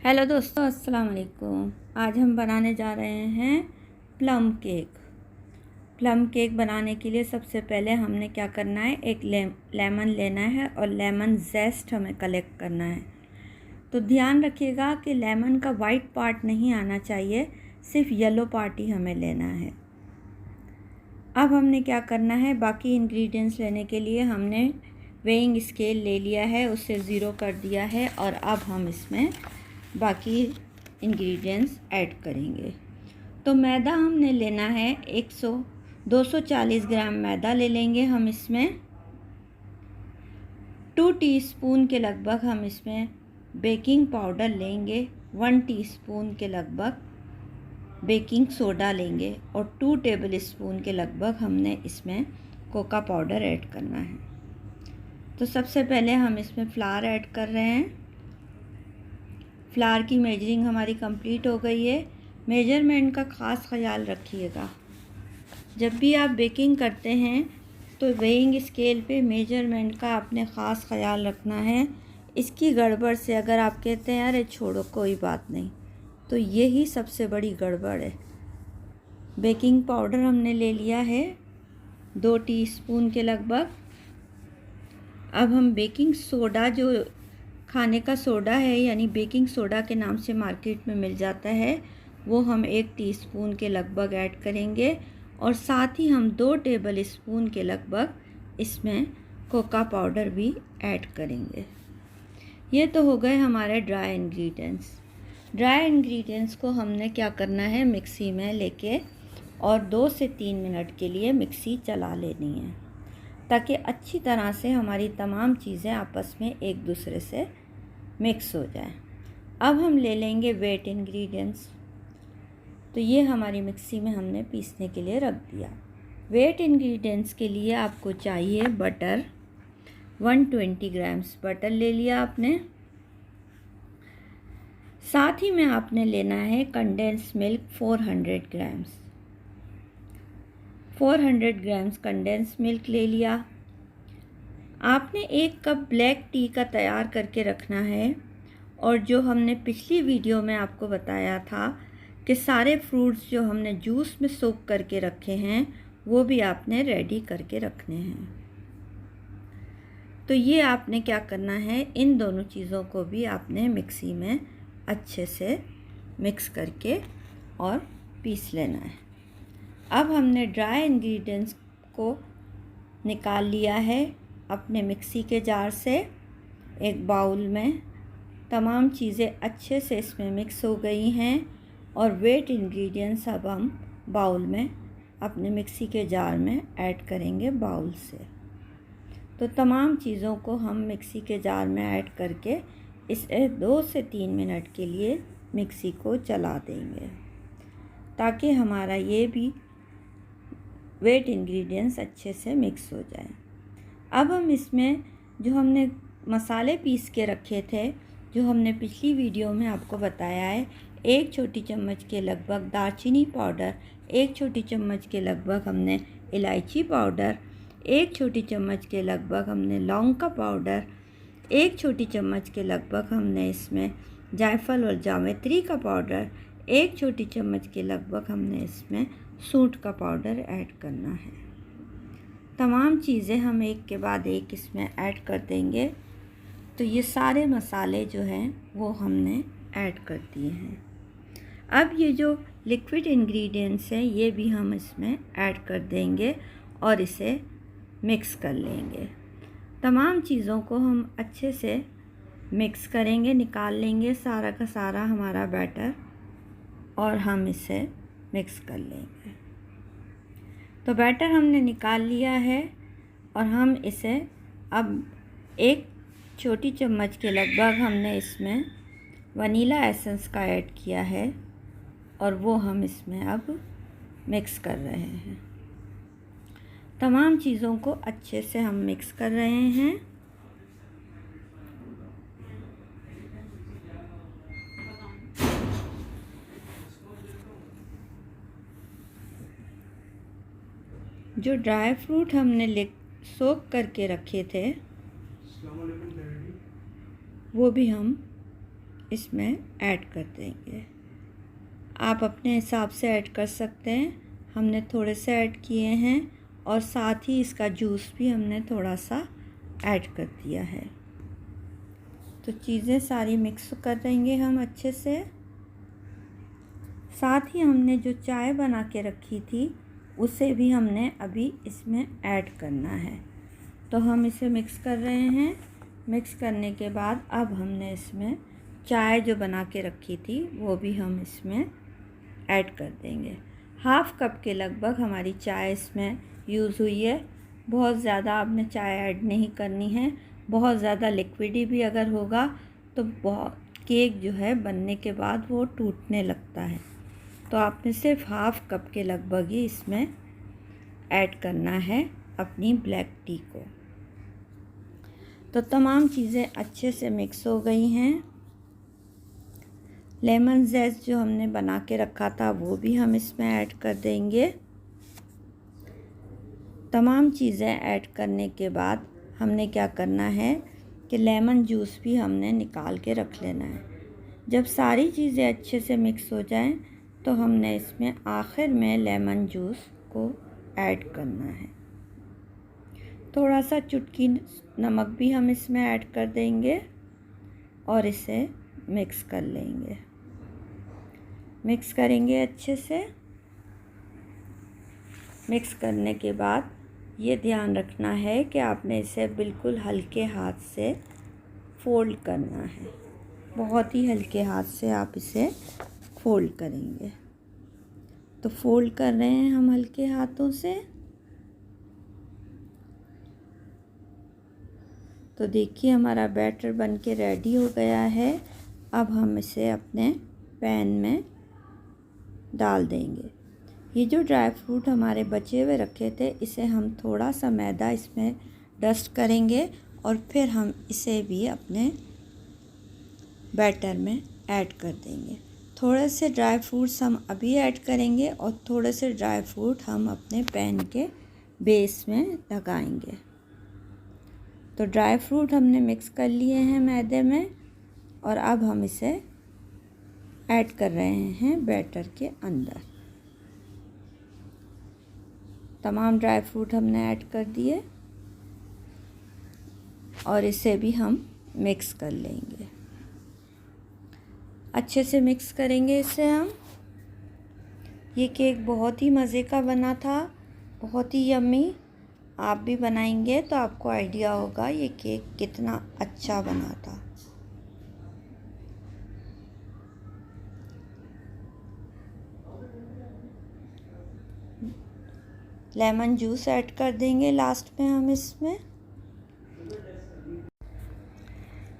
Hello दोस्तों, अस्सलाम वालेकुम। आज हम बनाने जा रहे हैं प्लम केक। प्लम केक बनाने के लिए सबसे पहले हमने क्या करना है, एक लेमन लेना है और लेमन जेस्ट हमें कलेक्ट करना है। तो ध्यान रखिएगा कि लेमन का वाइट पार्ट नहीं आना चाहिए, सिर्फ येलो पार्ट ही हमें लेना है। अब हमने क्या करना है, बाकी इंग्रेडिएंट्स लेने के लिए हमने वेइंग स्केल ले लिया है, उससे ज़ीरो कर दिया है और अब हम इसमें बाकी इंग्रेडिएंट्स ऐड करेंगे। तो मैदा हमने लेना है 240 ग्राम मैदा ले लेंगे हम इसमें। 2 टीस्पून के लगभग हम इसमें बेकिंग पाउडर लेंगे। 1 टीस्पून के लगभग बेकिंग सोडा लेंगे और 2 टेबल स्पून के लगभग हमने इसमें कोका पाउडर ऐड करना है। तो सबसे पहले हम इसमें फ्लावर ऐड कर रहे हैं। फ्लावर की मेजरिंग हमारी कंप्लीट हो गई है। मेजरमेंट का ख़ास ख्याल रखिएगा, जब भी आप बेकिंग करते हैं तो वेइंग स्केल पे मेजरमेंट का आपने ख़ास ख्याल रखना है। इसकी गड़बड़ से अगर आप कहते हैं अरे छोड़ो कोई बात नहीं, तो यही सबसे बड़ी गड़बड़ है। बेकिंग पाउडर हमने ले लिया है 2 टीस्पून के लगभग। अब हम बेकिंग सोडा, जो खाने का सोडा है यानी बेकिंग सोडा के नाम से मार्केट में मिल जाता है, वो हम 1 टीस्पून के लगभग ऐड करेंगे और साथ ही हम 2 टेबल स्पून के लगभग इसमें कोका पाउडर भी ऐड करेंगे। ये तो हो गए हमारे ड्राई इंग्रेडिएंट्स। ड्राई इंग्रेडिएंट्स को हमने क्या करना है, मिक्सी में लेके और 2 से 3 मिनट के लिए मिक्सी चला लेनी है, ताकि अच्छी तरह से हमारी तमाम चीज़ें आपस में एक दूसरे से मिक्स हो जाए। अब हम ले लेंगे वेट इंग्रेडिएंट्स। तो ये हमारी मिक्सी में हमने पीसने के लिए रख दिया। वेट इंग्रेडिएंट्स के लिए आपको चाहिए बटर। 120 ग्राम्स बटर ले लिया आपने। साथ ही में आपने लेना है condense milk 400 grams. 400 grams condense milk ले लिया। आपने 1 कप ब्लैक टी का तैयार करके रखना है। और जो हमने पिछली वीडियो में आपको बताया था कि सारे फ्रूट्स जो हमने जूस में सोक करके रखे हैं वो भी आपने रेडी करके रखने हैं। तो ये आपने क्या करना है, इन दोनों चीज़ों को भी आपने मिक्सी में अच्छे से मिक्स करके और पीस लेना है। अब हमने ड्राई इंग्रेडिएंट्स को निकाल लिया है अपने मिक्सी के जार से एक बाउल में। तमाम चीज़ें अच्छे से इसमें मिक्स हो गई हैं और वेट इंग्रेडिएंट्स अब हम बाउल में अपने मिक्सी के जार में ऐड करेंगे बाउल से। तो तमाम चीज़ों को हम मिक्सी के जार में ऐड करके इसे 2 से 3 मिनट के लिए मिक्सी को चला देंगे, ताकि हमारा ये भी वेट इंग्रेडिएंट्स अच्छे से मिक्स हो जाए। अब हम इसमें जो हमने मसाले पीस के रखे थे, जो हमने पिछली वीडियो में आपको बताया है, 1 छोटी चम्मच के लगभग दालचीनी पाउडर, 1 छोटी चम्मच के लगभग हमने इलायची पाउडर, 1 छोटी चम्मच के लगभग हमने लौंग का पाउडर, 1 छोटी चम्मच के लगभग हमने इसमें जायफल और जावित्री का पाउडर, 1 छोटी चम्मच के लगभग हमने इसमें सूंठ का पाउडर ऐड करना है। तमाम चीज़ें हम एक के बाद एक इसमें ऐड कर देंगे। तो ये सारे मसाले जो हैं वो हमने ऐड कर दिए हैं। अब ये जो लिक्विड इंग्रेडिएंट्स हैं ये भी हम इसमें ऐड कर देंगे और इसे मिक्स कर लेंगे। तमाम चीज़ों को हम अच्छे से मिक्स करेंगे, निकाल लेंगे सारा का सारा हमारा बैटर और हम इसे मिक्स कर लेंगे। तो बैटर हमने निकाल लिया है और हम इसे अब 1 छोटी चम्मच के लगभग हमने इसमें वनीला एसेंस का ऐड किया है और वो हम इसमें अब मिक्स कर रहे हैं। तमाम चीज़ों को अच्छे से हम मिक्स कर रहे हैं। जो ड्राई फ्रूट हमने सोक करके रखे थे वो भी हम इसमें ऐड कर देंगे। आप अपने हिसाब से ऐड कर सकते हैं, हमने थोड़े से ऐड किए हैं और साथ ही इसका जूस भी हमने थोड़ा सा ऐड कर दिया है। तो चीज़ें सारी मिक्स कर देंगे हम अच्छे से। साथ ही हमने जो चाय बना के रखी थी उसे भी हमने अभी इसमें ऐड करना है। तो हम इसे मिक्स कर रहे हैं। मिक्स करने के बाद अब हमने इसमें चाय जो बना के रखी थी वो भी हम इसमें ऐड कर देंगे। हाफ़ कप के लगभग हमारी चाय इसमें यूज़ हुई है। बहुत ज़्यादा आपने चाय ऐड नहीं करनी है। बहुत ज़्यादा लिक्विडी भी अगर होगा तो केक जो है बनने के बाद वो टूटने लगता है। तो आपने सिर्फ हाफ़ कप के लगभग ही इसमें ऐड करना है अपनी ब्लैक टी को। तो तमाम चीज़ें अच्छे से मिक्स हो गई हैं। लेमन ज़ेस्ट जो हमने बना के रखा था वो भी हम इसमें ऐड कर देंगे। तमाम चीज़ें ऐड करने के बाद हमने क्या करना है कि लेमन जूस भी हमने निकाल के रख लेना है। जब सारी चीज़ें अच्छे से मिक्स हो जाएं तो हमने इसमें आखिर में लेमन जूस को ऐड करना है। थोड़ा सा चुटकी नमक भी हम इसमें ऐड कर देंगे और इसे मिक्स कर लेंगे। मिक्स करेंगे अच्छे से। मिक्स करने के बाद ये ध्यान रखना है कि आपने इसे बिल्कुल हल्के हाथ से फोल्ड करना है। बहुत ही हल्के हाथ से आप इसे फोल्ड करेंगे। तो फोल्ड कर रहे हैं हम हल्के हाथों से। तो देखिए हमारा बैटर बनके रेडी हो गया है। अब हम इसे अपने पैन में डाल देंगे। ये जो ड्राई फ्रूट हमारे बचे हुए रखे थे इसे हम थोड़ा सा मैदा इसमें डस्ट करेंगे और फिर हम इसे भी अपने बैटर में ऐड कर देंगे। थोड़े से ड्राई फ्रूट्स हम अभी ऐड करेंगे और थोड़े से ड्राई फ्रूट हम अपने पैन के बेस में लगाएंगे। तो ड्राई फ्रूट हमने मिक्स कर लिए हैं मैदे में और अब हम इसे ऐड कर रहे हैं बैटर के अंदर। तमाम ड्राई फ्रूट हमने ऐड कर दिए और इसे भी हम मिक्स कर लेंगे। अच्छे से मिक्स करेंगे इसे हम। ये केक बहुत ही मज़े का बना था, बहुत ही यम्मी। आप भी बनाएंगे तो आपको आइडिया होगा ये केक कितना अच्छा बना था। लेमन जूस ऐड कर देंगे लास्ट में हम इसमें।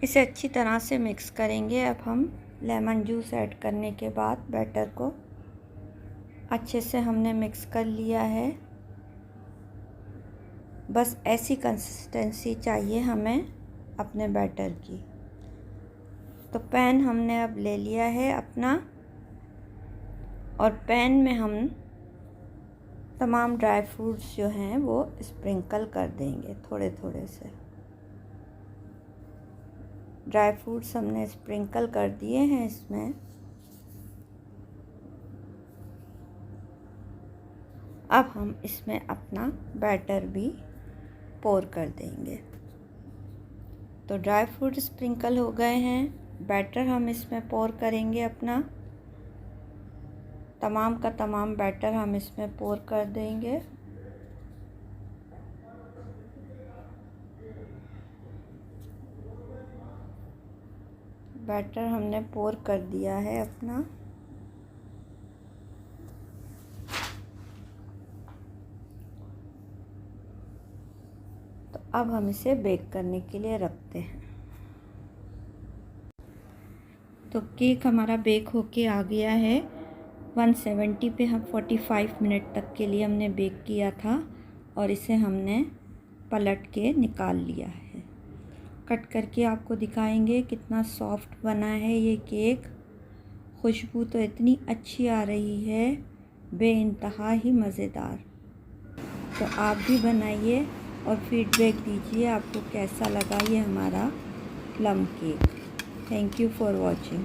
इसे अच्छी तरह से मिक्स करेंगे। अब हम लेमन जूस ऐड करने के बाद बैटर को अच्छे से हमने मिक्स कर लिया है। बस ऐसी कंसिस्टेंसी चाहिए हमें अपने बैटर की। तो पैन हमने अब ले लिया है अपना और पैन में हम तमाम ड्राई फ्रूट्स जो हैं वो स्प्रिंकल कर देंगे थोड़े थोड़े से। ड्राई फ्रूट्स हमने स्प्रिंकल कर दिए हैं इसमें। अब हम इसमें अपना बैटर भी पोर कर देंगे। तो ड्राई फ्रूट स्प्रिंकल हो गए हैं, बैटर हम इसमें पोर करेंगे अपना। तमाम का तमाम बैटर हम इसमें पोर कर देंगे। बैटर हमने पोर कर दिया है अपना। तो अब हम इसे बेक करने के लिए रखते हैं। तो केक हमारा बेक होके आ गया है। 170 पे हम 45 मिनट तक के लिए हमने बेक किया था और इसे हमने पलट के निकाल लिया है। कट करके आपको दिखाएंगे कितना सॉफ्ट बना है ये केक। खुशबू तो इतनी अच्छी आ रही है, बेइंतहा ही मज़ेदार। तो आप भी बनाइए और फीडबैक दीजिए आपको कैसा लगा ये हमारा plum cake. Thank you for watching.